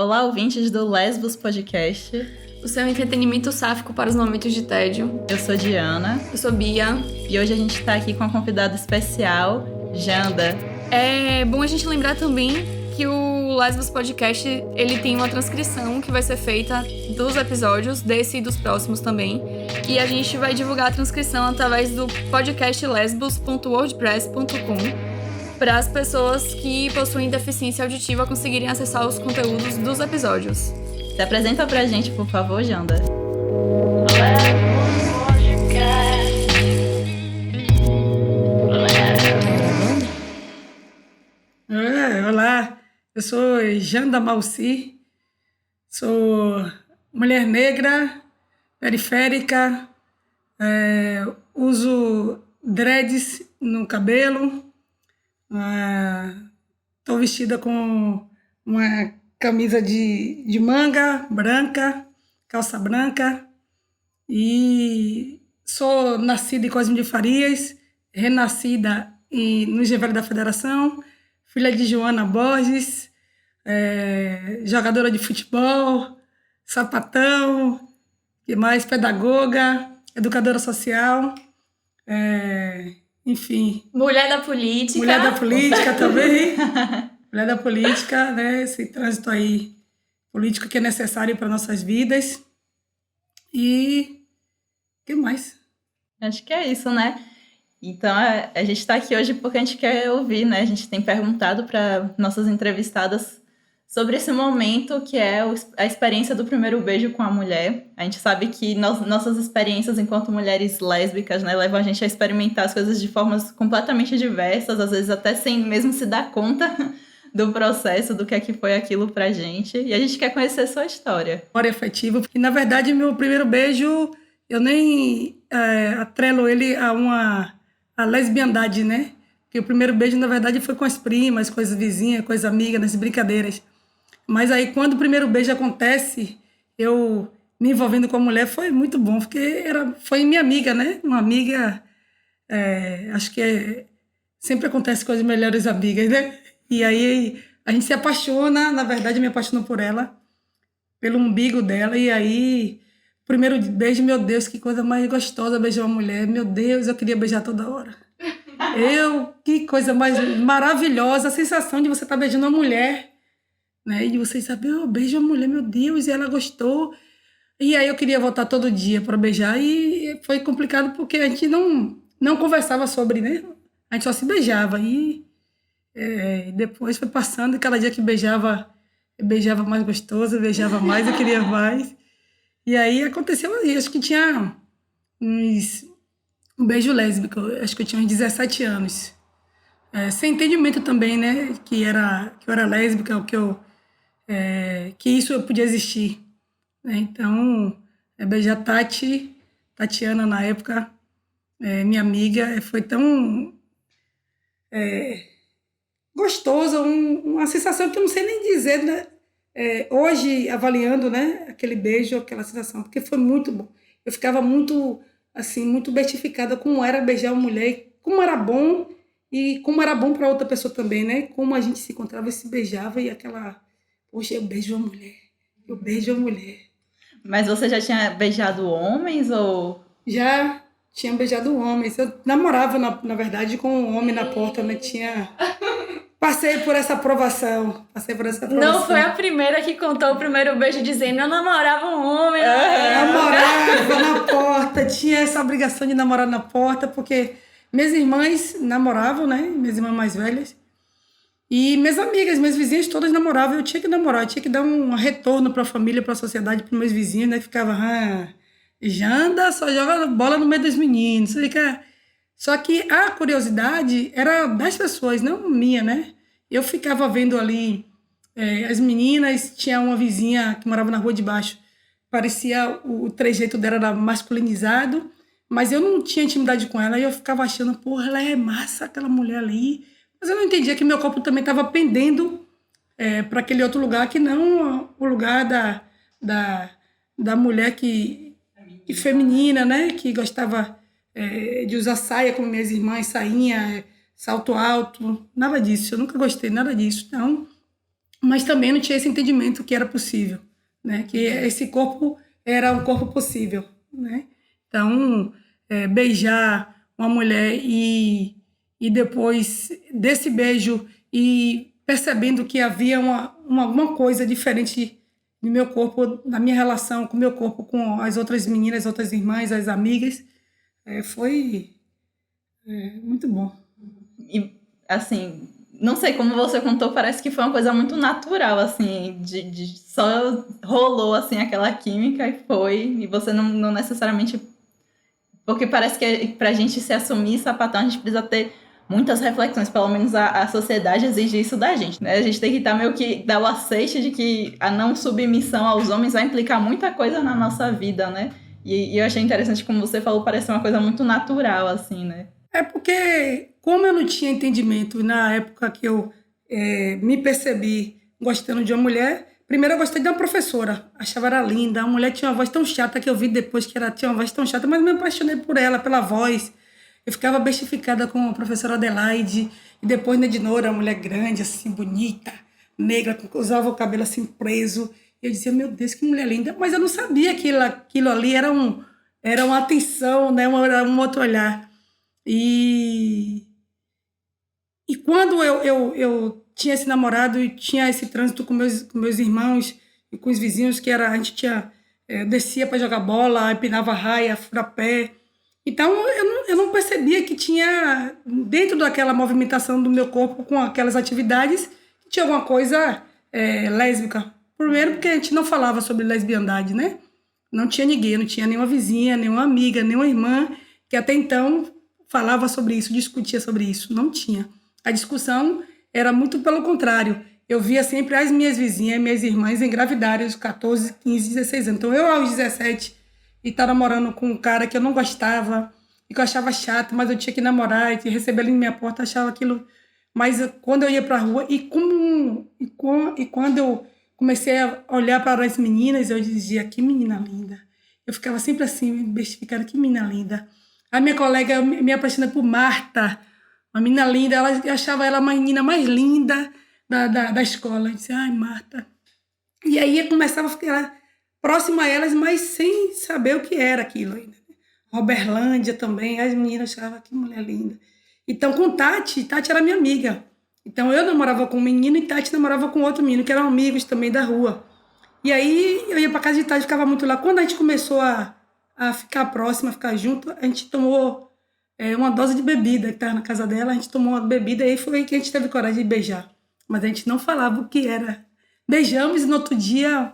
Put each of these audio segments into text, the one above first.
Olá, ouvintes do Lesbos Podcast. O seu entretenimento sáfico para os momentos de tédio. Eu sou Diana. Eu sou Bia. E hoje a gente está aqui com uma convidada especial, Janda. É bom a gente lembrar também que o Lesbos Podcast, ele tem uma transcrição que vai ser feita dos episódios, desse e dos próximos também. E a gente vai divulgar a transcrição através do podcastlesbos.wordpress.com para as pessoas que possuem deficiência auditiva conseguirem acessar os conteúdos dos episódios. Se apresenta pra gente, por favor, Janda. Olá, eu sou Janda Malci, sou mulher negra, periférica, uso dreads no cabelo, estou vestida com uma camisa de manga branca, calça branca, e sou nascida em Cosme de Farias, renascida no Engenho da Federação, filha de Joana Borges, jogadora de futebol, sapatão, que mais, pedagoga, educadora social, enfim. Mulher da política. Mulher da política também. Mulher da política, né? Esse trânsito aí político que é necessário para nossas vidas. E o que mais? Acho que é isso, né? Então, a gente está aqui hoje porque a gente quer ouvir, né? A gente tem perguntado para nossas entrevistadas sobre esse momento que é a experiência do primeiro beijo com a mulher. A gente sabe que nossas experiências enquanto mulheres lésbicas, né, levam a gente a experimentar as coisas de formas completamente diversas, às vezes até sem mesmo se dar conta do processo, do que é que foi aquilo pra gente. E a gente quer conhecer a sua história. História afetiva, porque na verdade meu primeiro beijo, eu nem atrelo ele a lesbiandade, né? Porque o primeiro beijo, na verdade, foi com as primas, com as vizinhas, com as amigas, nas brincadeiras. Mas aí, quando o primeiro beijo acontece, eu me envolvendo com a mulher, foi muito bom, porque foi minha amiga, né? Uma amiga, acho que sempre acontece com as melhores amigas, né? E aí, a gente se apaixona, na verdade, eu me apaixono por ela, pelo umbigo dela, e aí, o primeiro beijo, meu Deus, que coisa mais gostosa beijar uma mulher, meu Deus, eu queria beijar toda hora. Que coisa mais maravilhosa, a sensação de você estar beijando uma mulher, né? E você sabe, eu beijo uma mulher, meu Deus, e ela gostou. E aí eu queria voltar todo dia para beijar, e foi complicado porque a gente não conversava sobre, né? A gente só se beijava, e depois foi passando, e cada dia que beijava, eu beijava mais gostoso, beijava mais, eu queria mais. E aí aconteceu aí, acho que tinha um beijo lésbico, acho que eu tinha uns 17 anos. Sem entendimento também, né? Que eu era lésbica, que isso podia existir. Né? Então, beijar Tatiana na época, minha amiga, foi tão gostoso, uma sensação que eu não sei nem dizer, né? Hoje, avaliando, né, aquele beijo, aquela sensação, porque foi muito bom. Eu ficava muito, assim, muito beatificada como era beijar uma mulher, como era bom e como era bom para outra pessoa também, né? Como a gente se encontrava e se beijava e aquela... Poxa, eu beijo uma mulher, eu beijo uma mulher. Mas você já tinha beijado homens ou... Já tinha beijado homens. Eu namorava, na verdade, com um homem na porta, né? Passei por essa aprovação. Não foi a primeira que contou o primeiro beijo dizendo eu namorava um homem. Namorava na porta. Tinha essa obrigação de namorar na porta, porque minhas irmãs namoravam, né? Minhas irmãs mais velhas. E minhas amigas, minhas vizinhas todas namoravam. Eu tinha que namorar, eu tinha que dar um retorno para a família, para a sociedade, para meus vizinhos, né? Ficava, Janda só joga bola no meio dos meninos. Só que a curiosidade era das pessoas, não minha, né? Eu ficava vendo ali as meninas, tinha uma vizinha que morava na rua de baixo, parecia o trejeito dela era masculinizado, mas eu não tinha intimidade com ela e eu ficava achando, porra, ela é massa, aquela mulher ali. Mas eu não entendia que meu corpo também estava pendendo para aquele outro lugar, que não o lugar da mulher que feminina, né? Que gostava de usar saia como minhas irmãs, sainha, salto alto, nada disso. Eu nunca gostei nada disso. Então, mas também não tinha esse entendimento que era possível, né? Que esse corpo era um corpo possível, né? Então, beijar uma mulher e depois desse beijo e percebendo que havia alguma coisa diferente no meu corpo, na minha relação com o meu corpo, com as outras meninas, as outras irmãs, as amigas, foi muito bom. E, assim, não sei como você contou, parece que foi uma coisa muito natural, assim, só rolou, assim, aquela química e foi, e você não necessariamente... Porque parece que pra gente se assumir sapatão, a gente precisa ter muitas reflexões, pelo menos a sociedade exige isso da gente, né? A gente tem que estar meio que dar o aceite de que a não submissão aos homens vai implicar muita coisa na nossa vida, né? E eu achei interessante, como você falou, parece uma coisa muito natural, assim, né? É porque, como eu não tinha entendimento na época que eu me percebi gostando de uma mulher, primeiro eu gostei de uma professora, achava ela linda, a mulher tinha uma voz tão chata que eu vi depois que ela tinha uma voz tão chata, mas me apaixonei por ela, pela voz. Eu ficava bestificada com a professora Adelaide, e depois Nedinora, uma mulher grande, assim, bonita, negra, usava o cabelo assim preso. Eu dizia, meu Deus, que mulher linda. Mas eu não sabia que aquilo ali era uma atenção, né? Era um outro olhar. E quando eu tinha esse namorado e tinha esse trânsito com meus irmãos e com os vizinhos, a gente descia para jogar bola, empinava raia, furapé. Então, eu não percebia que tinha, dentro daquela movimentação do meu corpo, com aquelas atividades, que tinha alguma coisa lésbica. Primeiro, porque a gente não falava sobre lesbiandade, né? Não tinha ninguém, não tinha nenhuma vizinha, nenhuma amiga, nenhuma irmã que até então falava sobre isso, discutia sobre isso. Não tinha. A discussão era muito pelo contrário. Eu via sempre as minhas vizinhas, minhas irmãs engravidarem aos 14, 15, 16 anos. Então, eu aos 17... e estar namorando com um cara que eu não gostava e que eu achava chato, mas eu tinha que namorar e receber ele na minha porta, eu achava aquilo. Mas quando eu ia para a rua e quando eu comecei a olhar para as meninas, eu dizia, que menina linda. Eu ficava sempre assim, bestificada, que menina linda. A minha colega me apaixonou por Marta, uma menina linda, eu achava ela a menina mais linda da escola. Eu disse, ai, Marta. E aí eu começava a ficar próxima a elas, mas sem saber o que era aquilo ainda. Roberlândia também, as meninas achavam que mulher linda. Então, com Tati era minha amiga. Então, eu namorava com um menino e Tati namorava com outro menino, que eram amigos também da rua. E aí, eu ia para casa de Tati, ficava muito lá. Quando a gente começou a ficar próxima, a ficar junto, a gente tomou uma dose de bebida que estava na casa dela, a gente tomou uma bebida e aí foi que a gente teve coragem de beijar. Mas a gente não falava o que era. Beijamos e no outro dia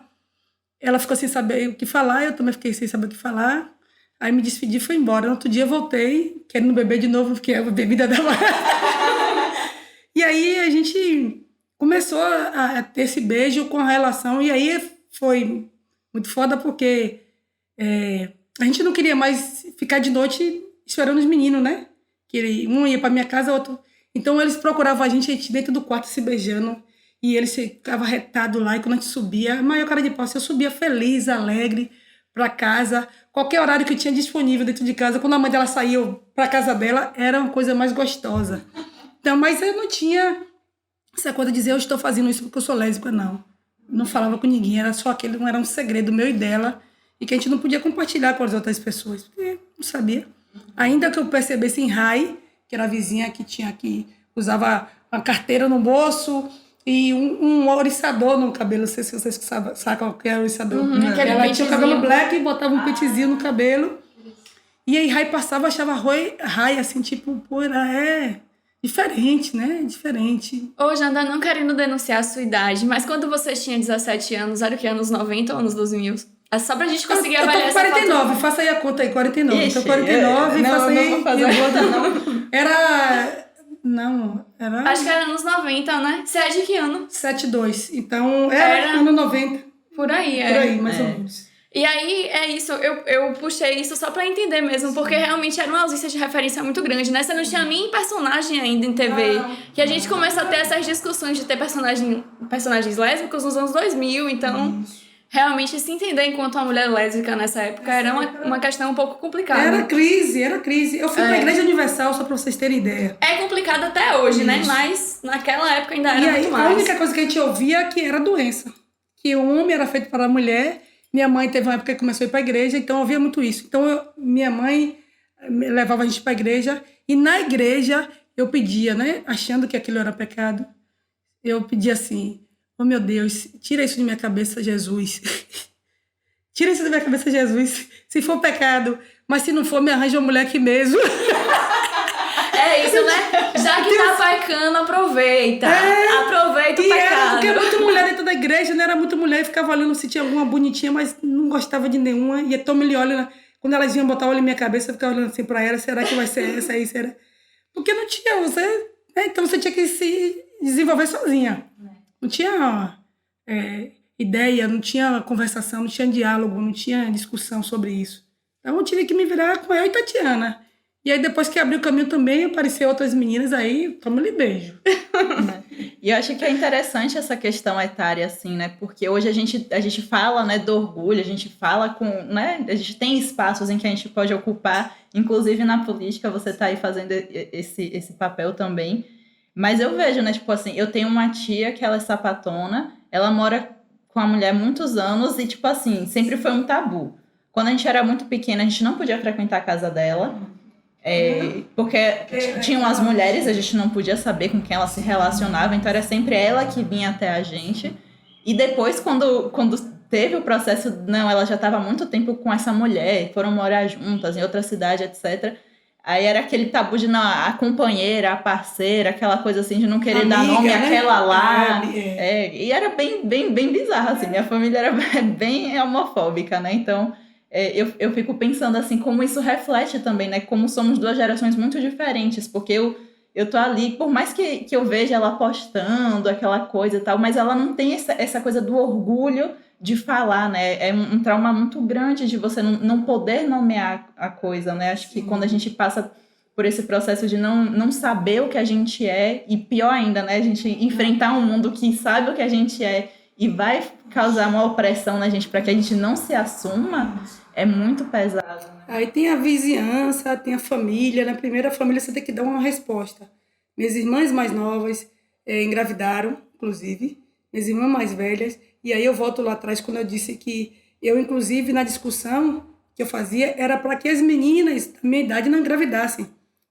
ela ficou sem saber o que falar, eu também fiquei sem saber o que falar. Aí me despedi e fui embora. No outro dia eu voltei, querendo beber de novo, porque a bebida dava... E aí a gente começou a ter esse beijo com a relação, e aí foi muito foda, porque a gente não queria mais ficar de noite esperando os meninos, né? Que um ia pra minha casa, outro... Então eles procuravam a gente dentro do quarto se beijando, e eles ficavam retados lá, e quando a gente subia, a maior cara de pau, eu subia feliz, alegre, para casa, qualquer horário que eu tinha disponível dentro de casa, quando a mãe dela saía para casa dela, era uma coisa mais gostosa. Então, mas eu não tinha essa coisa de dizer, eu estou fazendo isso porque eu sou lésbica, não. Não falava com ninguém, era só aquele, não era um segredo meu e dela, e que a gente não podia compartilhar com as outras pessoas, porque não sabia. Ainda que eu percebesse em Rai, que era a vizinha que usava uma carteira no bolso e um ouriçador no cabelo, não sei se vocês sacam o que é ouriçador. Ela tinha o cabelo black e botava um pentezinho no cabelo. E aí Rai passava, achava Rai assim, tipo, pô, era diferente, né? Diferente. Ô, Janda, não querendo denunciar a sua idade, mas quando você tinha 17 anos, era o que? Anos 90 ou anos 2000? É só pra gente conseguir avaliar essa 49, foto. faça aí a conta aí, 49. Ixi, então 49, faça aí. Não vou fazer a conta, não. Era... Acho que era anos 90, né? Você é de que ano? 72. Então, era ano 90. Por aí, Por aí, mais ou menos. E aí, é isso, eu puxei isso só pra entender mesmo, porque realmente era uma ausência de referência muito grande, né? Você não tinha nem personagem ainda em TV. E a gente começa a ter essas discussões de ter personagens lésbicos nos anos 2000, então... realmente se entender enquanto uma mulher lésbica nessa época era uma questão um pouco complicada. Era crise. Eu fui pra Igreja Universal, só pra vocês terem ideia. É complicado até hoje, né? Mas naquela época ainda era muito mais. A única coisa que a gente ouvia é que era doença. Que o homem era feito para a mulher. Minha mãe teve uma época que começou a ir pra igreja, então eu ouvia muito isso. Então minha mãe levava a gente pra igreja. E na igreja eu pedia, né? Achando que aquilo era pecado. Eu pedia assim... Oh, meu Deus, tira isso de minha cabeça, Jesus. Tira isso da minha cabeça, Jesus. Se for pecado, mas se não for, me arranja uma mulher aqui mesmo. É isso, né? Já que tá pecando, aproveita. Aproveita o pecado. Porque era muita mulher dentro da igreja, né? Era muita mulher e ficava olhando se tinha alguma bonitinha, mas não gostava de nenhuma. E então me olha, quando elas vinham botar o olho na minha cabeça, eu ficava olhando assim pra ela, será que vai ser essa aí? Será? Porque não tinha, então você tinha que se desenvolver sozinha. Não tinha ideia, não tinha conversação, não tinha diálogo, não tinha discussão sobre isso. Então eu tive que me virar com eu e Tatiana. E aí depois que abri o caminho também, apareceram outras meninas aí, toma-lhe beijo. E eu acho que é interessante essa questão etária, assim, né? Porque hoje a gente fala, né, do orgulho, a gente fala com, né? A gente tem espaços em que a gente pode ocupar, inclusive na política, você tá aí fazendo esse papel também. Mas eu vejo, né, tipo assim, eu tenho uma tia que ela é sapatona, ela mora com a mulher há muitos anos e, tipo assim, sempre foi um tabu. Quando a gente era muito pequena, a gente não podia frequentar a casa dela, porque tinham as mulheres, a gente não podia saber com quem ela se relacionava, então era sempre ela que vinha até a gente. E depois, quando teve o processo, não, ela já estava há muito tempo com essa mulher, foram morar juntas em outra cidade, etc., aí era aquele tabu de não, a companheira, a parceira, aquela coisa assim de não querer amiga, dar nome àquela lá. E era bem bizarro, assim. Minha família era bem homofóbica, né? Então, eu fico pensando assim, como isso reflete também, né? Como somos duas gerações muito diferentes, porque eu tô ali, por mais que eu veja ela postando aquela coisa e tal, mas ela não tem essa coisa do orgulho de falar, né? É um trauma muito grande de você não poder nomear a coisa, né? Acho que quando a gente passa por esse processo de não saber o que a gente é, e pior ainda, né? A gente enfrentar um mundo que sabe o que a gente é e vai causar uma opressão na gente para que a gente não se assuma, é muito pesado. Né? Aí tem a vizinhança, tem a família. Na primeira família você tem que dar uma resposta. Minhas irmãs mais novas engravidaram, inclusive. Minhas irmãs mais velhas. E aí eu volto lá atrás quando eu disse que eu, inclusive, na discussão que eu fazia, era para que as meninas da minha idade não engravidassem.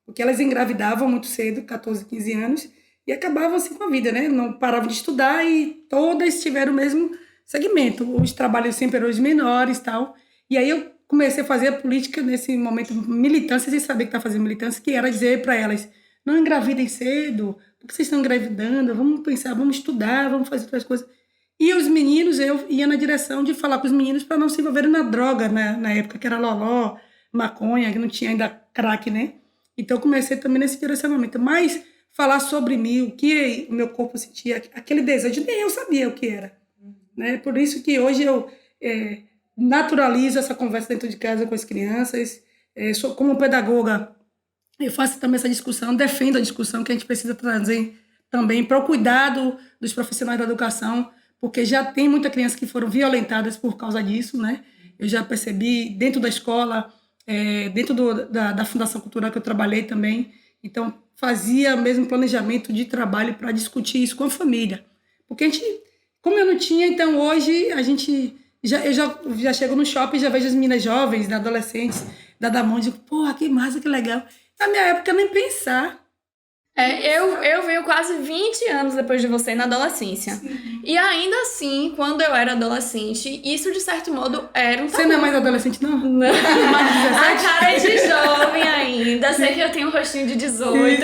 Porque elas engravidavam muito cedo, 14, 15 anos, e acabavam assim com a vida, né? Não paravam de estudar e todas tiveram o mesmo segmento. Os trabalhos sempre eram os menores e tal. E aí eu comecei a fazer a política nesse momento, militância, sem saber que estava fazendo militância, que era dizer para elas, não engravidem cedo, porque vocês estão engravidando, vamos pensar, vamos estudar, vamos fazer outras coisas. E os meninos, eu ia na direção de falar com os meninos para não se envolverem na droga, na época, que era loló, maconha, que não tinha ainda crack, né? Então eu comecei também nesse direcionamento. Mas falar sobre mim, o que o meu corpo sentia, aquele desejo, nem eu sabia o que era. Né? Por isso que hoje eu naturalizo essa conversa dentro de casa com as crianças. Sou como pedagoga, eu faço também essa discussão, defendo a discussão que a gente precisa trazer também para o cuidado dos profissionais da educação, porque já tem muita criança que foram violentadas por causa disso, né? Eu já percebi dentro da escola, dentro da Fundação Cultural que eu trabalhei também, então fazia mesmo planejamento de trabalho para discutir isso com a família. Porque a gente, como eu não tinha, então hoje a gente, eu já chego no shopping e já vejo as meninas jovens, adolescentes, da Damon, digo, porra, que massa, que legal. Na minha época, nem pensar. Eu venho quase 20 anos depois de você na adolescência. Sim. E ainda assim, quando eu era adolescente, isso de certo modo era um tabu. Você não é mais adolescente, não? Não. A cara é de jovem ainda. Sei que eu tenho um rostinho de 18,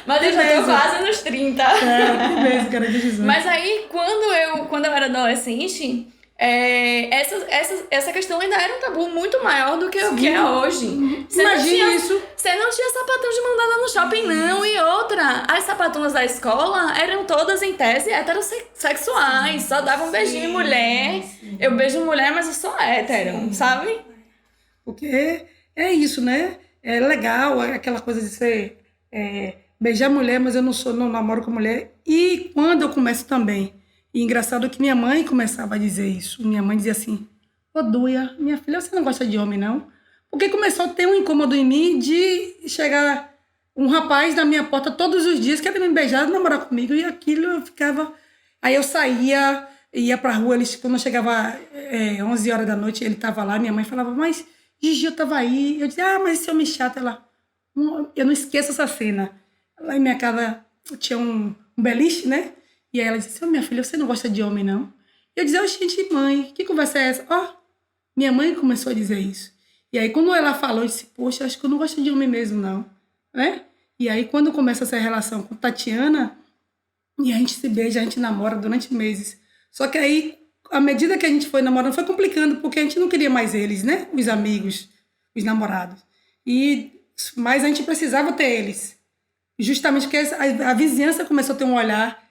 mas eu já tô quase nos 30. Que mesmo, cara de 18. Mas aí, quando eu era adolescente, essa questão ainda era um tabu muito maior do que o que é hoje. Imagina isso. Você não tinha sapatão de mão dada no shopping, não. E outra, as sapatonas da escola eram todas, em tese, heterossexuais. Só davam um beijinho em mulher. Sim. Eu beijo mulher, mas eu sou hétero, sabe? Porque é isso, né? É legal aquela coisa de ser... beijar mulher, mas eu não namoro com mulher. E quando eu começo também... E engraçado que minha mãe começava a dizer isso. Minha mãe dizia assim, ô Duia, minha filha, você não gosta de homem, não? Porque começou a ter um incômodo em mim de chegar um rapaz na minha porta todos os dias, querendo me beijar, namorar comigo, e aquilo eu ficava... Aí eu saía, ia pra rua, quando eu chegava 11 horas da noite, ele tava lá, minha mãe falava, mas Gigi, eu tava aí. Eu dizia, mas esse homem chato, ela... Eu não esqueço essa cena. Lá em minha casa tinha um beliche, né? E aí ela disse, minha filha, você não gosta de homem, não? Eu dizia, gente, mãe, que conversa é essa? Minha mãe começou a dizer isso. E aí, quando ela falou, eu disse, poxa, acho que eu não gosto de homem mesmo, não. Né? E aí, quando começa essa relação com Tatiana, e a gente se beija, a gente namora durante meses. Só que aí, à medida que a gente foi namorando, foi complicando, porque a gente não queria mais eles, né? Os amigos, os namorados. Mas a gente precisava ter eles. Justamente porque a vizinhança começou a ter um olhar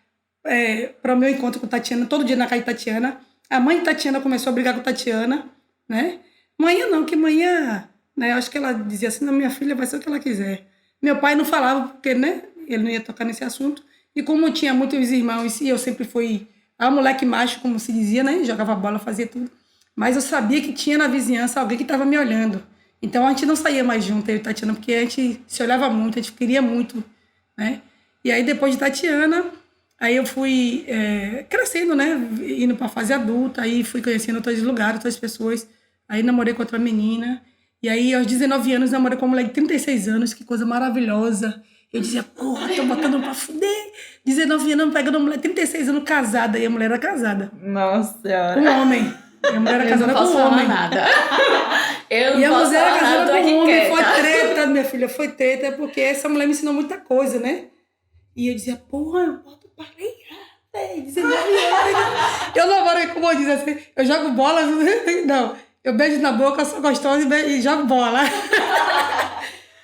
para o meu encontro com Tatiana, todo dia na casa de Tatiana. A mãe de Tatiana começou a brigar com Tatiana, né? Manhã não, que manhã, né? Eu acho que ela dizia assim, minha filha vai ser o que ela quiser. Meu pai não falava, porque, né? Ele não ia tocar nesse assunto. E como tinha muitos irmãos, e eu sempre fui a moleque macho, como se dizia, né? Jogava bola, fazia tudo. Mas eu sabia que tinha na vizinhança alguém que estava me olhando. Então a gente não saía mais junto, eu e Tatiana, porque a gente se olhava muito, a gente queria muito, né? E aí depois de Tatiana, aí eu fui crescendo, né? Indo para a fase adulta, aí fui conhecendo outros lugares, outras pessoas. Aí namorei com outra menina. E aí aos 19 anos namorei com uma mulher de 36 anos, que coisa maravilhosa. Eu dizia, porra, tô botando pra fuder. 19 anos pegando uma mulher de 36 anos casada, e a mulher era casada. Nossa Senhora. Com um homem. E a mulher era casada com um homem. Nada. E a mulher era casada com um homem. Foi treta, minha filha, foi treta, porque essa mulher me ensinou muita coisa, né? E eu dizia, porra, eu boto pra ligar, 19 anos. Eu namoro, como eu dizia assim, eu jogo bola, não, eu beijo na boca, sou gostosa e jogo bola.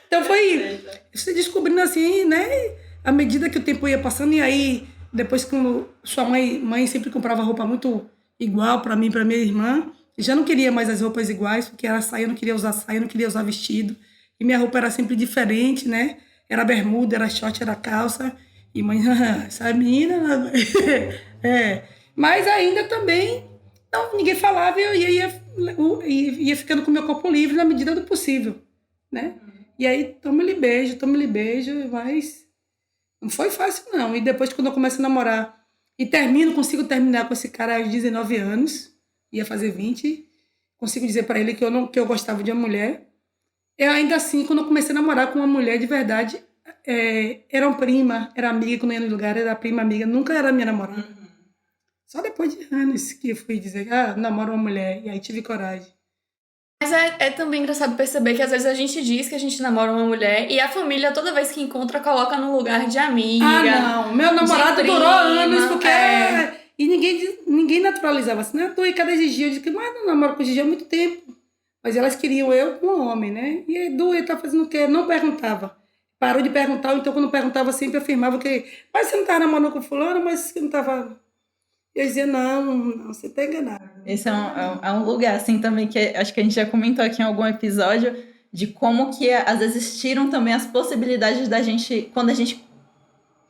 Então foi se descobrindo assim, né? À medida que o tempo ia passando, e aí, depois que sua mãe sempre comprava roupa muito igual para mim, para minha irmã, já não queria mais as roupas iguais, porque era saia, eu não queria usar saia, eu não queria usar vestido. E minha roupa era sempre diferente, né? Era bermuda, era short, era calça. E mãe, essa menina... Mas ainda também, não, ninguém falava, eu ia ficando com o meu corpo livre na medida do possível, né? E aí, toma-lhe beijo, mas não foi fácil, não. E depois, quando eu começo a namorar e consigo terminar com esse cara aos 19 anos, ia fazer 20, consigo dizer para ele que eu gostava de uma mulher. Eu ainda assim, quando eu comecei a namorar com uma mulher de verdade, era uma prima, era amiga, quando eu ia no lugar, era prima amiga, nunca era minha namorada. Só depois de anos que eu fui dizer, namoro uma mulher, e aí tive coragem. Mas é também engraçado perceber que às vezes a gente diz que a gente namora uma mulher e a família, toda vez que encontra, coloca no lugar de amiga. Não, meu namorado durou anos, porque... E ninguém naturalizava assim, né? E cada Gigi, eu disse que mas não namoro com Gigi há muito tempo. Mas elas queriam eu com um homem, né? E Edu, ele tá fazendo o quê? Não perguntava. Parou de perguntar, então quando perguntava sempre afirmava que... Mas você não estava namorando com fulano, mas você não estava... Eu dizia, não, você está enganado. Esse é um lugar, assim, também, que acho que a gente já comentou aqui em algum episódio, de como que, às vezes, tiram também as possibilidades da gente, quando a gente...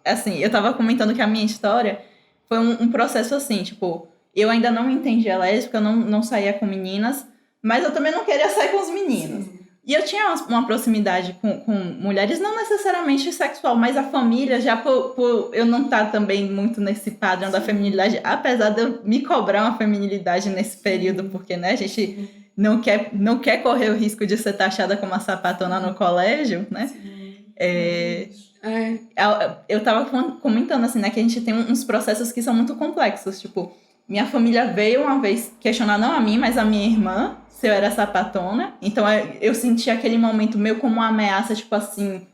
Assim, eu tava comentando que a minha história foi um processo assim, tipo, eu ainda não me entendia lésbica, eu não saía com meninas, mas eu também não queria sair com os meninos. Sim. E eu tinha uma proximidade com mulheres, não necessariamente sexual, mas a família, já por eu não estar também muito nesse padrão da feminilidade, apesar de eu me cobrar uma feminilidade nesse período, porque, né, a gente não quer correr o risco de ser taxada como uma sapatona no colégio, né? Eu tava comentando, assim, né, que a gente tem uns processos que são muito complexos, tipo, minha família veio uma vez questionar, não a mim, mas a minha irmã, se eu era sapatona. Então eu senti aquele momento meio como uma ameaça, tipo assim,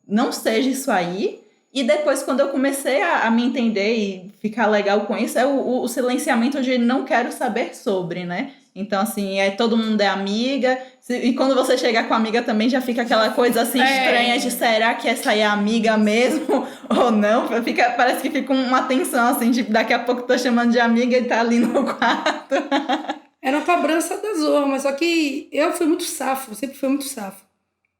não seja isso aí. E depois, quando eu comecei a me entender e ficar legal com isso, é o silenciamento de não quero saber sobre, né? Então, assim, todo mundo é amiga. E quando você chega com a amiga também, já fica aquela coisa assim estranha de será que essa aí é amiga mesmo ou não? Parece que fica uma tensão, assim, de daqui a pouco tô chamando de amiga e tá ali no quarto. Era uma cobrança das hormas, só que eu fui muito safo, sempre fui muito safo.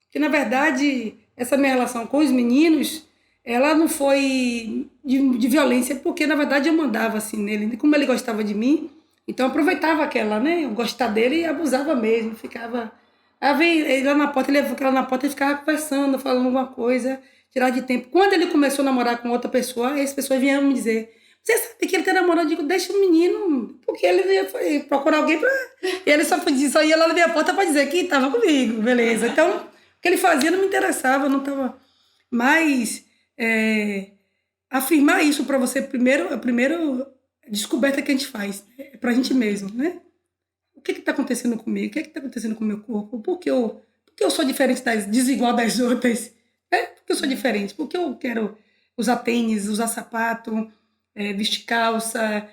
Porque, na verdade, essa minha relação com os meninos ela não foi de violência, porque na verdade eu mandava assim nele, como ele gostava de mim, então eu aproveitava aquela, né, eu gostava dele e abusava mesmo, ficava... Aí vem ele lá na porta, ele ficava na porta e ficava conversando, falando alguma coisa, tirar de tempo. Quando ele começou a namorar com outra pessoa, as pessoas vinham me dizer: você sabe que ele tá namorando? Eu digo: deixa o menino, porque ele ia procurar alguém pra... E ele só ia lá na minha porta pra dizer que tava comigo, beleza. Então, o que ele fazia não me interessava, não tava... Mas, afirmar isso pra você, a primeira descoberta que a gente faz, é pra gente mesmo, né? O que está acontecendo comigo? O que está acontecendo com o meu corpo? Por que eu sou diferente desigual das outras? Por que eu sou diferente? Por que eu quero usar tênis, usar sapato, vestir calça?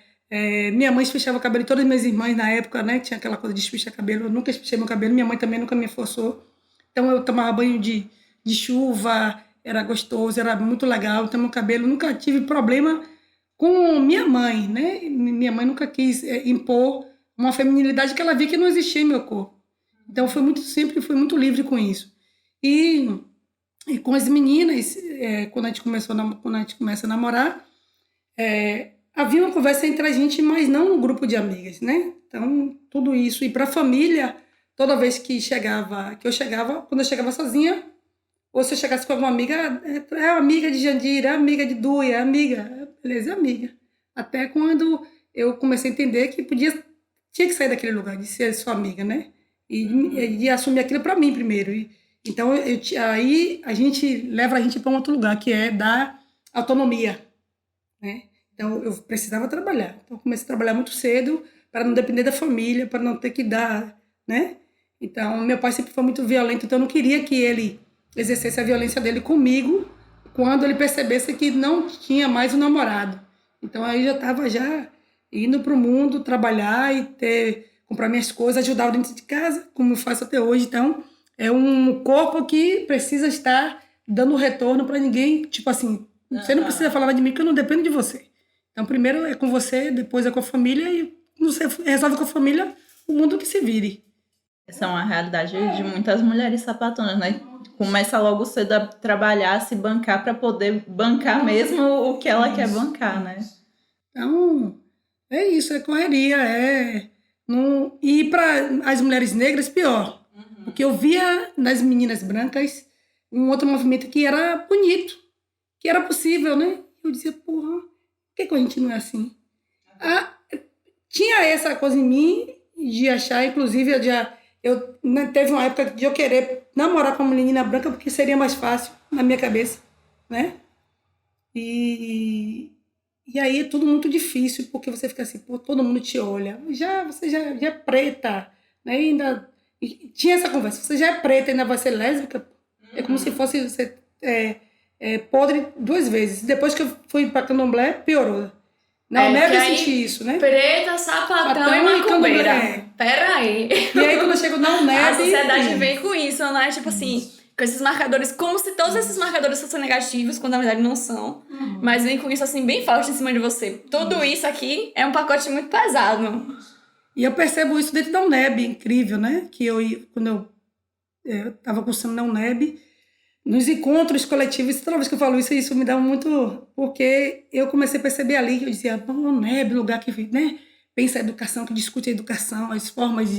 Minha mãe fechava o cabelo, todas as minhas irmãs na época, né? Tinha aquela coisa de espichar cabelo. Eu nunca espichei meu cabelo, minha mãe também nunca me forçou. Então eu tomava banho de chuva, era gostoso, era muito legal. Então meu cabelo, nunca tive problema com minha mãe, né? Minha mãe nunca quis impor uma feminilidade que ela via que não existia em meu corpo. Então, sempre fui muito livre com isso. E com as meninas, quando a gente começa a namorar, havia uma conversa entre a gente, mas não um grupo de amigas, né? Então, tudo isso. E para a família, toda vez que eu chegava, quando eu chegava sozinha, ou se eu chegasse com alguma amiga, é amiga de Jandira, é amiga de Duia, é amiga. Beleza, é amiga. Até quando eu comecei a entender que tinha que sair daquele lugar, de ser sua amiga, né? E assumir aquilo para mim primeiro. Então, aí a gente leva a gente para um outro lugar, que é dar autonomia, né? Então, eu precisava trabalhar. Então, eu comecei a trabalhar muito cedo para não depender da família, para não ter que dar, né? Então, meu pai sempre foi muito violento, então eu não queria que ele exercesse a violência dele comigo quando ele percebesse que não tinha mais um namorado. Então, aí eu já estava indo para o mundo, trabalhar e comprar minhas coisas, ajudar dentro de casa, como eu faço até hoje. Então, é um corpo que precisa estar dando retorno para ninguém. Tipo assim, você não precisa falar de mim, porque eu não dependo de você. Então, primeiro é com você, depois é com a família, e você resolve com a família, o mundo que se vire. Essa é uma realidade de muitas mulheres sapatonas, né? Começa logo cedo a trabalhar, se bancar para poder bancar mesmo o que ela quer bancar, né? Então... é isso, é correria, E para as mulheres negras, pior. Porque eu via nas meninas brancas um outro movimento que era bonito, que era possível, né? Eu dizia, porra, por que a gente não é assim? Tinha essa coisa em mim de achar, inclusive, teve uma época de eu querer namorar com uma menina branca porque seria mais fácil na minha cabeça, né? E aí é tudo muito difícil, porque você fica assim, pô, todo mundo te olha. Você já é preta, né? E tinha essa conversa, você já é preta e ainda vai ser lésbica? É como se fosse você podre 2 vezes. Depois que eu fui pra Candomblé, piorou. Na UNEB eu senti isso, né? Preta, sapatão e macumbeira. Pera aí. E aí quando eu chego na UNEB... a sociedade vem com isso, né? Tipo assim... com esses marcadores, como se todos esses marcadores fossem negativos, quando na verdade não são. Mas vem com isso assim, bem forte em cima de você. Tudo isso aqui é um pacote muito pesado. E eu percebo isso dentro da UNEB, incrível, né? Que quando eu estava cursando na UNEB, nos encontros coletivos, toda vez que eu falo isso me dá muito... porque eu comecei a perceber ali, que eu dizia, UNEB, lugar que, né, pensa a educação, que discute a educação, as formas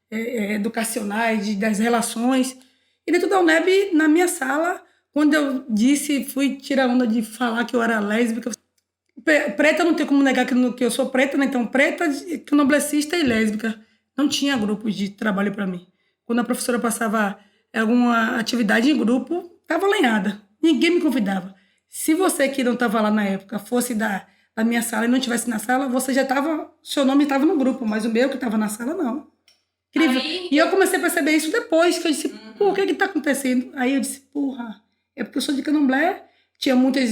educacionais, das relações... E dentro da UNEB, na minha sala, quando eu fui tirar onda de falar que eu era lésbica, preta não tem como negar que eu sou preta, né? Então preta, candomblessista e lésbica. Não tinha grupos de trabalho para mim. Quando a professora passava alguma atividade em grupo, estava lenhada. Ninguém me convidava. Se você que não estava lá na época fosse da minha sala e não estivesse na sala, você já estava... seu nome estava no grupo, mas o meu que estava na sala, não. Incrível. E eu comecei a perceber isso depois, que eu disse, pô, o que está acontecendo? Aí eu disse, porra, é porque eu sou de Candomblé, tinha muitas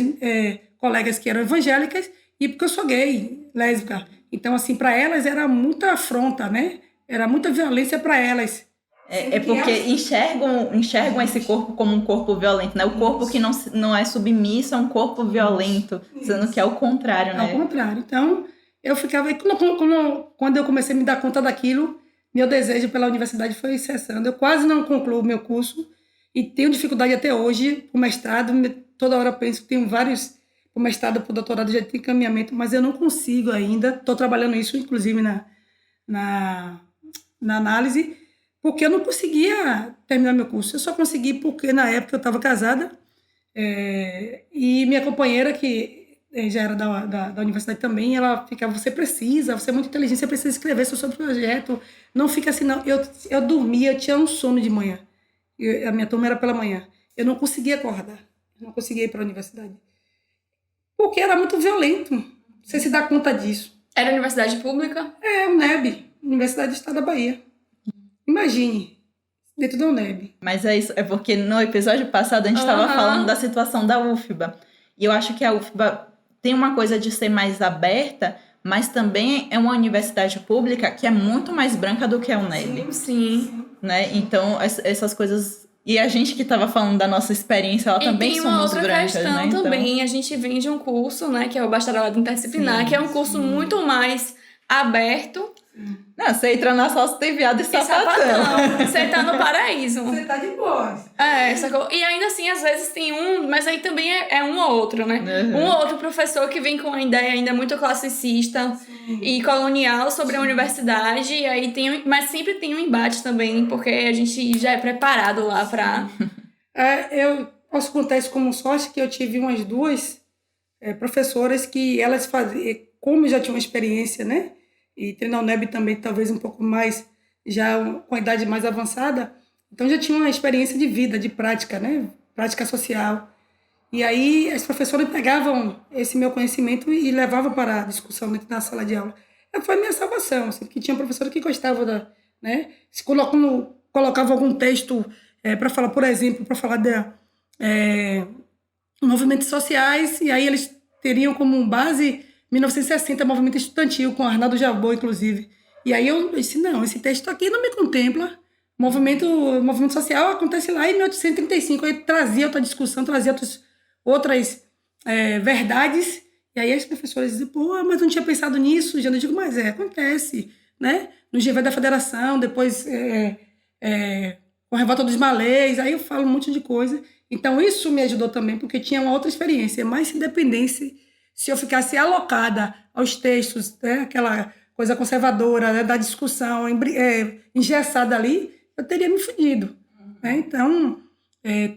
colegas que eram evangélicas, e porque eu sou gay, lésbica. Então, assim, para elas era muita afronta, né? Era muita violência para elas. É porque enxergam esse corpo como um corpo violento, né? O corpo que não é submisso é um corpo violento, sendo que é o contrário, né? É o contrário. Então, eu ficava... Quando eu comecei a me dar conta daquilo, meu desejo pela universidade foi cessando. Eu quase não concluo o meu curso e tenho dificuldade até hoje, o mestrado, toda hora penso que tenho vários, o mestrado, para o doutorado já tem encaminhamento, mas eu não consigo ainda. Estou trabalhando isso, inclusive, na análise, porque eu não conseguia terminar meu curso. Eu só consegui porque, na época, eu estava casada, e minha companheira, que já era da universidade também, ela ficava, você é muito inteligente, você precisa escrever sobre o projeto, não fica assim, não. Eu dormia, eu tinha um sono de manhã. A minha turma era pela manhã. Eu não conseguia acordar, eu não conseguia ir para a universidade. Porque era muito violento. Você se dá conta disso. Era universidade pública? É, UNEB, Universidade do Estado da Bahia. Imagine, dentro da UNEB. Mas é isso, é porque no episódio passado a gente estava falando da situação da UFBA. E eu acho que a UFBA tem uma coisa de ser mais aberta, mas também é uma universidade pública que é muito mais branca do que a UNEB. Sim. Né? Então, essas coisas... E a gente que estava falando da nossa experiência, ela também somos brancas, né? E tem uma outra questão também, então... a gente vem de um curso, né, que é o bacharelado interdisciplinar, que é um curso muito mais aberto. Não, você entra na salsa, tem viado e sapatão. Você tá no paraíso. Você tá de boa. Sacou? E ainda assim, às vezes tem mas aí também é um ou outro, né? Um ou outro professor que vem com uma ideia ainda muito classicista e colonial sobre a universidade, e aí mas sempre tem um embate também, porque a gente já é preparado lá pra... Eu posso contar isso como sorte, que eu tive umas duas professoras que elas faziam, como já tinham uma experiência, né? E treinar o UNEB também, talvez um pouco mais, já com a idade mais avançada, então já tinha uma experiência de vida, de prática, né? Prática social. E aí as professoras pegavam esse meu conhecimento e levavam para a discussão dentro da sala de aula. Foi a minha salvação, assim, porque tinha professora que gostava né? Se colocava algum texto para falar, por exemplo, para falar de movimentos sociais, e aí eles teriam como base 1960, movimento estudantil, com Arnaldo Jabor, inclusive. E aí eu disse, não, esse texto aqui não me contempla. Movimento social acontece lá em 1835. Aí trazia outra discussão, trazia outras verdades. E aí as professoras diziam, pô, mas não tinha pensado nisso. Já não digo, mas acontece, né? No GV da Federação, depois com a Revolta dos Malês, aí eu falo um monte de coisa. Então isso me ajudou também, porque tinha uma outra experiência, mas se dependesse... Se eu ficasse alocada aos textos, né, aquela coisa conservadora, né, da discussão, engessada ali, eu teria me fudido. Né? Então,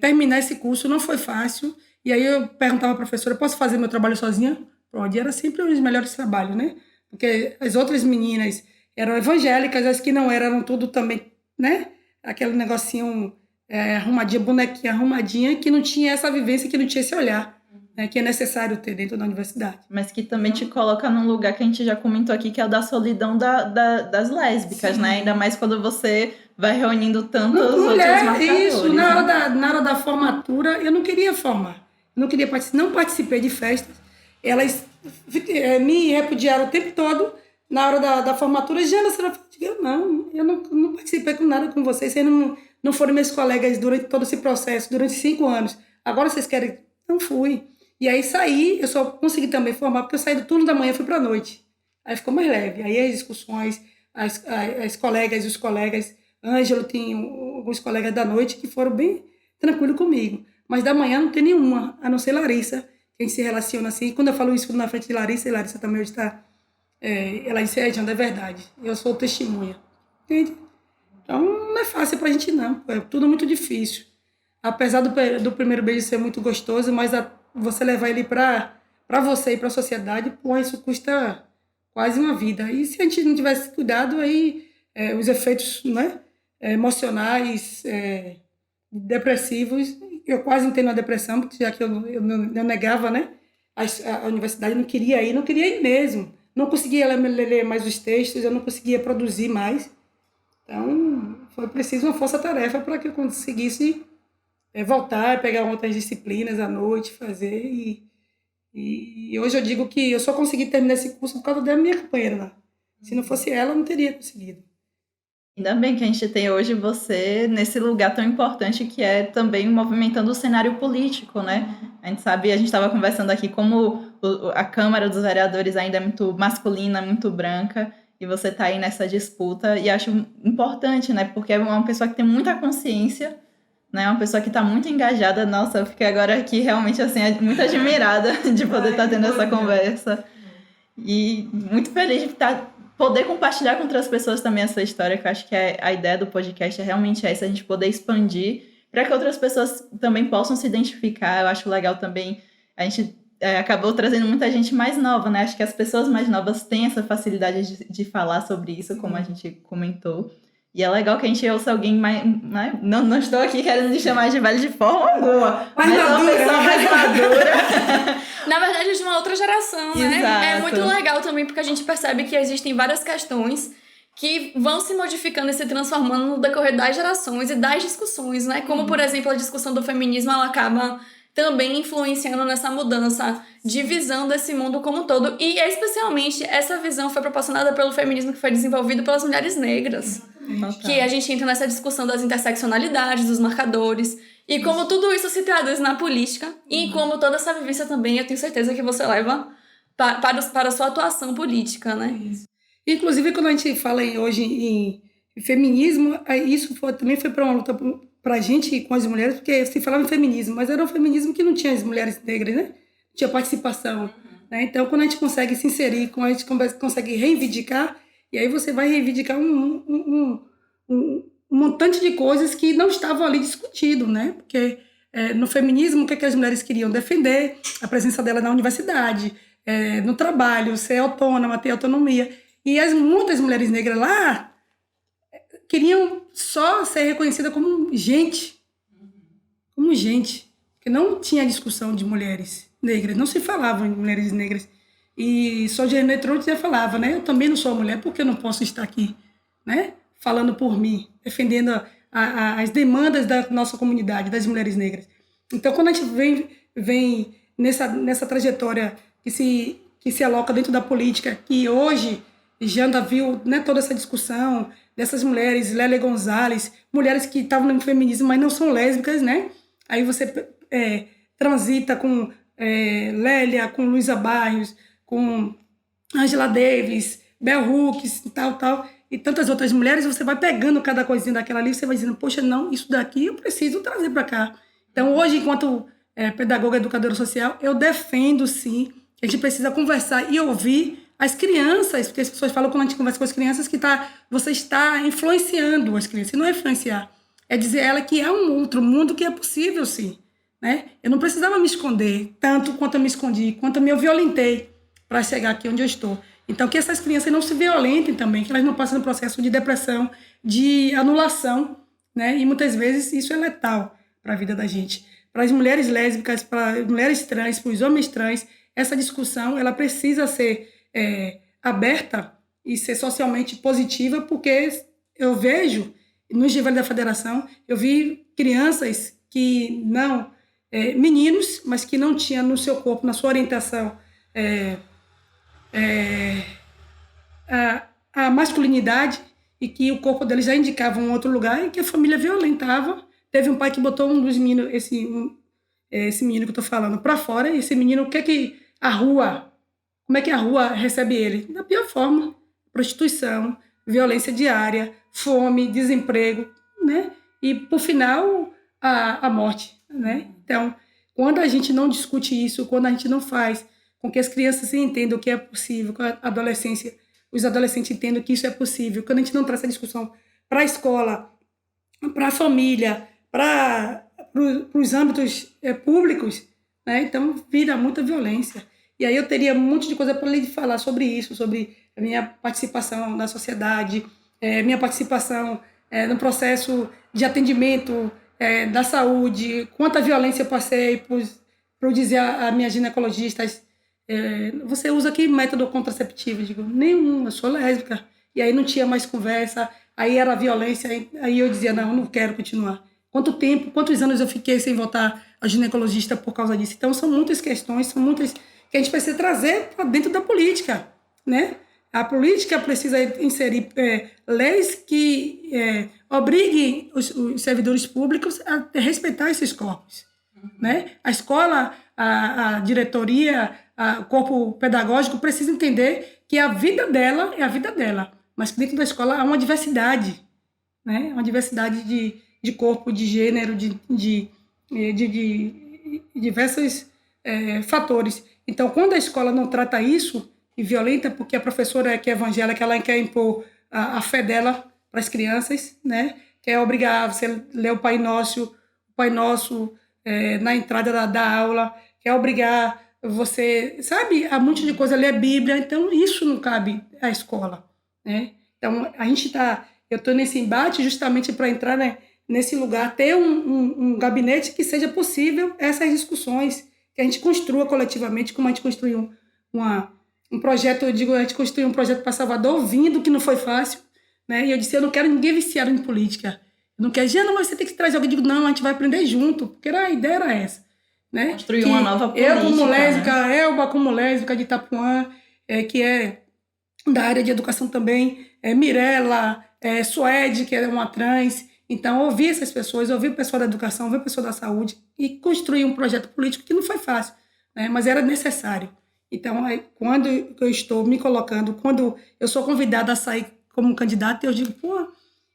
terminar esse curso não foi fácil. E aí eu perguntava à professora, posso fazer meu trabalho sozinha? Pode, era sempre os melhores trabalhos, né? Porque as outras meninas eram evangélicas, as que não eram tudo também, né? Aquele negocinho arrumadinha, bonequinha arrumadinha, que não tinha essa vivência, que não tinha esse olhar. Que é necessário ter dentro da universidade. Mas que também te coloca num lugar que a gente já comentou aqui, que é o da solidão das lésbicas, né? Ainda mais quando você vai reunindo tantos outros marcadores. Isso, na hora da formatura, eu não queria formar. Eu não queria não participei de festas. Elas me repudiaram o tempo todo. Na hora da formatura, Jana, você vai falar, eu não participei com nada com vocês. Vocês não foram meus colegas durante todo esse processo, durante 5 anos. Agora vocês querem... Não fui. E aí saí, eu só consegui também formar, porque eu saí do turno da manhã e fui para a noite. Aí ficou mais leve. Aí as discussões, as colegas e os colegas, Ângelo tem alguns colegas da noite que foram bem tranquilos comigo. Mas da manhã não tem nenhuma, a não ser Larissa, que a gente se relaciona assim. E quando eu falo isso na frente de Larissa, e Larissa também hoje está... ela disse, Jana, é verdade. Eu sou testemunha. Entende? Então não é fácil para a gente não. É tudo muito difícil. Apesar do primeiro beijo ser muito gostoso, mas você levar ele para você e para a sociedade, pô, isso custa quase uma vida. E se a gente não tivesse cuidado, aí os efeitos, né, emocionais, depressivos, eu quase entrei na depressão, já que eu negava, né, a universidade, não queria ir mesmo. Não conseguia ler mais os textos, eu não conseguia produzir mais. Então, foi preciso uma força-tarefa para que eu conseguisse... voltar, pegar outras disciplinas à noite, fazer. E hoje eu digo que eu só consegui terminar esse curso por causa da minha companheira lá. Se não fosse ela, eu não teria conseguido. Ainda bem que a gente tem hoje você nesse lugar tão importante que é também movimentando o cenário político, né? A gente sabe, a gente estava conversando aqui como a Câmara dos Vereadores ainda é muito masculina, muito branca, e você está aí nessa disputa, e acho importante, né? Porque é uma pessoa que tem muita consciência né? Uma pessoa que está muito engajada. Nossa, eu fiquei agora aqui realmente assim, muito admirada de poder estar tendo essa conversa. E muito feliz de poder compartilhar com outras pessoas também essa história, que eu acho que a ideia do podcast é realmente essa, a gente poder expandir para que outras pessoas também possam se identificar. Eu acho legal também, a gente acabou trazendo muita gente mais nova, né? Acho que as pessoas mais novas têm essa facilidade de falar sobre isso, como a gente comentou. E é legal que a gente ouça alguém mais... Não estou aqui querendo me chamar de velho de forma alguma, mas uma pessoa mais madura. Na verdade, é de uma outra geração, né? Exato. É muito legal também, porque a gente percebe que existem várias questões que vão se modificando e se transformando no decorrer das gerações e das discussões, né? Como, por exemplo, a discussão do feminismo, ela acaba também influenciando nessa mudança de visão desse mundo como um todo. E, especialmente, essa visão foi proporcionada pelo feminismo que foi desenvolvido pelas mulheres negras. Que a gente entra nessa discussão das interseccionalidades, dos marcadores, e como tudo isso se traduz na política, e como toda essa vivência também, eu tenho certeza que você leva para a sua atuação política, né? Isso. Inclusive, quando a gente fala hoje em feminismo, isso também foi para uma luta para a gente com as mulheres, porque se falava em feminismo, mas era um feminismo que não tinha as mulheres negras, né? Não tinha participação. Né? Então, quando a gente consegue se inserir, quando a gente consegue reivindicar, e aí você vai reivindicar um montante de coisas que não estavam ali discutido, né? Porque no feminismo, o que as mulheres queriam? Defender a presença dela na universidade, no trabalho, ser autônoma, ter autonomia. E muitas mulheres negras lá queriam só ser reconhecidas como gente. Como gente. Porque não tinha discussão de mulheres negras, não se falava em mulheres negras. E Sojourner Truth já falava, né? Eu também não sou mulher, porque eu não posso estar aqui, né? Falando por mim, defendendo as demandas da nossa comunidade, das mulheres negras. Então, quando a gente vem nessa trajetória que se aloca dentro da política, que hoje Janda viu, né, toda essa discussão dessas mulheres, Lélia Gonzalez, mulheres que estavam no feminismo, mas não são lésbicas, né? Aí você transita com Lélia, com Luísa Barrios, com Angela Davis, Bell Hooks, tal, e tantas outras mulheres, você vai pegando cada coisinha daquela ali, você vai dizendo, poxa, não, isso daqui eu preciso trazer para cá. Então, hoje, enquanto pedagoga educadora social, eu defendo, sim, que a gente precisa conversar e ouvir as crianças, porque as pessoas falam, quando a gente conversa com as crianças, que você está influenciando as crianças, e não é influenciar, é dizer a ela que há um outro mundo que é possível, sim. Né? Eu não precisava me esconder tanto quanto eu me escondi, quanto eu violentei para chegar aqui onde eu estou. Então, que essas crianças não se violentem também, que elas não passem no processo de depressão, de anulação, né? E muitas vezes isso é letal para a vida da gente. Para as mulheres lésbicas, para as mulheres trans, para os homens trans, essa discussão ela precisa ser aberta e ser socialmente positiva, porque eu vejo, nos níveis da federação, eu vi crianças que não... meninos, mas que não tinham no seu corpo, na sua orientação, a masculinidade, e que o corpo deles já indicava um outro lugar, e que a família violentava. Teve um pai que botou um dos meninos, esse menino que eu estou falando, para fora, e esse menino, como é que a rua recebe ele? Da pior forma: prostituição, violência diária, fome, desemprego, né? E, por final, a morte. Né? Então, quando a gente não discute isso, quando a gente não faz com que as crianças entendam o que é possível, que a adolescência, os adolescentes entendam que isso é possível, quando a gente não traz essa discussão para a escola, para a família, para os âmbitos públicos, né? Então vira muita violência. E aí eu teria um monte de coisa para lhe falar sobre isso, sobre a minha participação na sociedade, minha participação no processo de atendimento da saúde, quanta violência eu passei por dizer a minhas ginecologistas, você usa que método contraceptivo? Eu digo, nenhum, eu sou lésbica. E aí não tinha mais conversa, aí era violência, aí eu dizia, não quero continuar. Quantos anos eu fiquei sem voltar a ginecologista por causa disso? Então são muitas questões, são muitas que a gente precisa trazer para dentro da política, né? A política precisa inserir leis que obriguem os servidores públicos a respeitar esses corpos. Né? A escola, a diretoria, o corpo pedagógico precisa entender que a vida dela é a vida dela, mas que dentro da escola há uma diversidade, né? Uma diversidade de corpo, de gênero, de diversos fatores. Então, quando a escola não trata isso, e violenta, porque a professora que é evangélica, ela quer impor a fé dela para as crianças, né? Quer obrigar você a ler o Pai Nosso na entrada da aula, quer obrigar você, sabe, a um monte de coisa, ler a Bíblia. Então, isso não cabe à escola, né? Então, eu estou nesse embate justamente para entrar, né, nesse lugar, ter um gabinete que seja possível essas discussões, que a gente construa coletivamente, como a gente construiu um projeto, a gente construiu um projeto para Salvador, ouvindo que não foi fácil, né? E eu disse, eu não quero ninguém viciado em política. Eu não quero, Jana, mas você tem que trazer alguém. Eu digo, não, a gente vai aprender junto, porque a ideia era essa, né? Construir uma nova política, eu como lésbica, né? Elba como lésbica de Itapuã, que é da área de educação também, Mirella, Suede, que é uma trans. Então, ouvir essas pessoas, ouvir o pessoal da educação, ouvir o pessoal da saúde e construir um projeto político que não foi fácil, né? Mas era necessário. Então, quando eu estou me colocando, quando eu sou convidada a sair como candidata, eu digo, pô,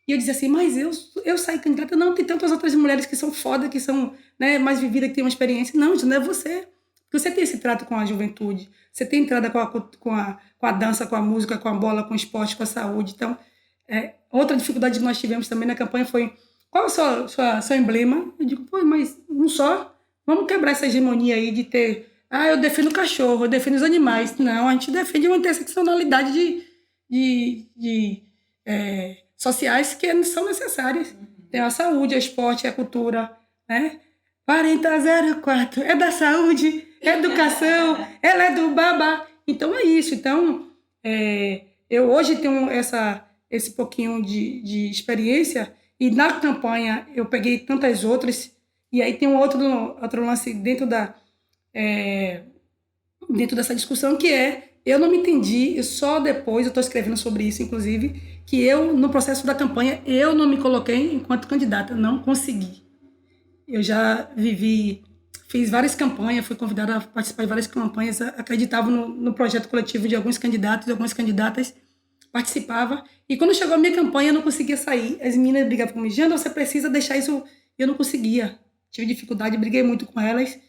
e eu dizia assim, mas eu saí candidata, não, tem tantas outras mulheres que são foda, que são, né, mais vividas, que têm uma experiência. Não, isso não é você. Porque você tem esse trato com a juventude, você tem entrada com a dança, com a música, com a bola, com o esporte, com a saúde. Então, outra dificuldade que nós tivemos também na campanha foi, qual é o seu emblema? Eu digo, pô, mas um só? Vamos quebrar essa hegemonia aí de ter... eu defendo o cachorro, eu defendo os animais. Não, a gente defende uma interseccionalidade sociais que são necessárias. Tem a saúde, o esporte, a cultura, né? 4004, é da saúde, educação, ela é do babá. Então é isso. Então, eu hoje tenho esse pouquinho de experiência, e na campanha eu peguei tantas outras, e aí tem um outro lance dentro dessa discussão, que eu não me entendi, só depois, eu estou escrevendo sobre isso, inclusive, que eu, no processo da campanha, eu não me coloquei enquanto candidata, não consegui. Eu já fiz várias campanhas, fui convidada a participar de várias campanhas, acreditava no projeto coletivo de alguns candidatos, de algumas candidatas, participava, e quando chegou a minha campanha, eu não conseguia sair. As meninas brigavam comigo, Jana, você precisa deixar isso, eu não conseguia, tive dificuldade, briguei muito com elas,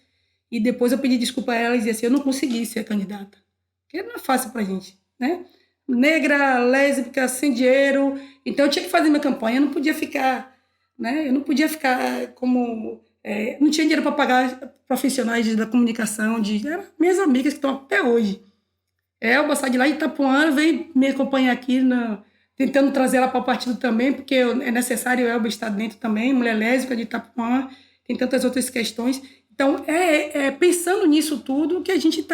e depois eu pedi desculpa a elas e disse assim, eu não consegui ser candidata. Porque não é fácil pra gente, né? Negra, lésbica, sem dinheiro. Então eu tinha que fazer minha campanha, eu não podia ficar, né? Eu não podia ficar como... não tinha dinheiro para pagar profissionais da comunicação, eram minhas amigas que estão até hoje. Elba sai de lá de Itapuã, vem me acompanhar aqui, tentando trazer ela para o partido também, porque é necessário Elba estar dentro também, mulher lésbica de Itapuã, tem tantas outras questões. Então, pensando nisso tudo, que a gente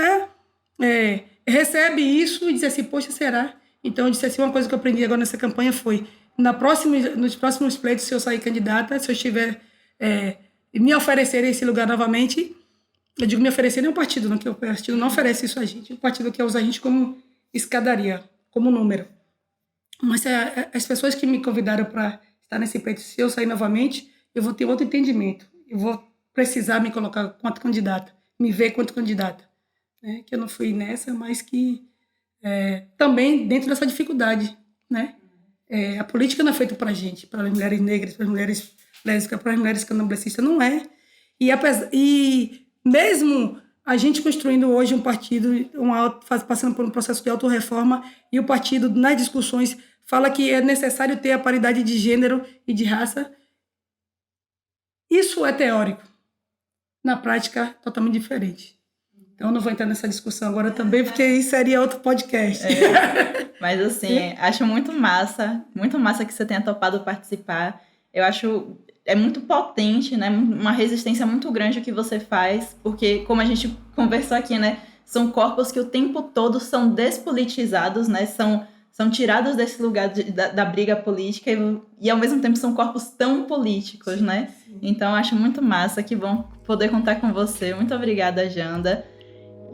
recebe isso e diz assim, poxa, será? Então, eu disse assim, uma coisa que eu aprendi agora nessa campanha foi, nos próximos pleitos, se eu sair candidata, se eu estiver me oferecer esse lugar novamente, eu digo me oferecer nem o partido, não, que o partido não oferece isso a gente, o partido quer usar a gente como escadaria, como número. Mas as pessoas que me convidaram para estar nesse pleito, se eu sair novamente, eu vou ter outro entendimento, eu vou precisar me colocar quanto candidata, me ver quanto candidata, né? Que eu não fui nessa, mas que também dentro dessa dificuldade, né? A política não é feita para a gente, para as mulheres negras, para as mulheres lésbicas, para as mulheres candomblecistas, não é. E mesmo a gente construindo hoje um partido, passando por um processo de autorreforma, e o partido, nas discussões, fala que é necessário ter a paridade de gênero e de raça, isso é teórico. Na prática, totalmente diferente. Então, eu não vou entrar nessa discussão agora também, porque isso seria outro podcast. Mas, assim, acho muito massa que você tenha topado participar. Eu acho, muito potente, né? Uma resistência muito grande o que você faz, porque, como a gente conversou aqui, né? São corpos que o tempo todo são despolitizados, né? São tirados desse lugar da briga política e, ao mesmo tempo, são corpos tão políticos, né? Sim. Então, acho muito massa, que bom poder contar com você. Muito obrigada, Janda.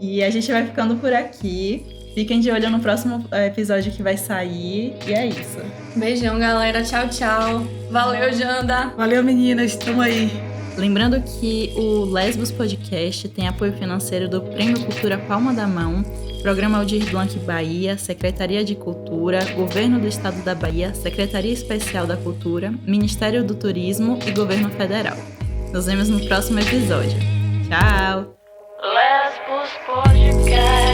E a gente vai ficando por aqui. Fiquem de olho no próximo episódio que vai sair. E é isso. Beijão, galera. Tchau, tchau. Valeu, Janda. Valeu, meninas. Estamos aí. Lembrando que o Lesbos Podcast tem apoio financeiro do Prêmio Cultura Palma da Mão Programa Aldir Blanc Bahia, Secretaria de Cultura, Governo do Estado da Bahia, Secretaria Especial da Cultura, Ministério do Turismo e Governo Federal. Nos vemos no próximo episódio. Tchau! Lesbos Podcast.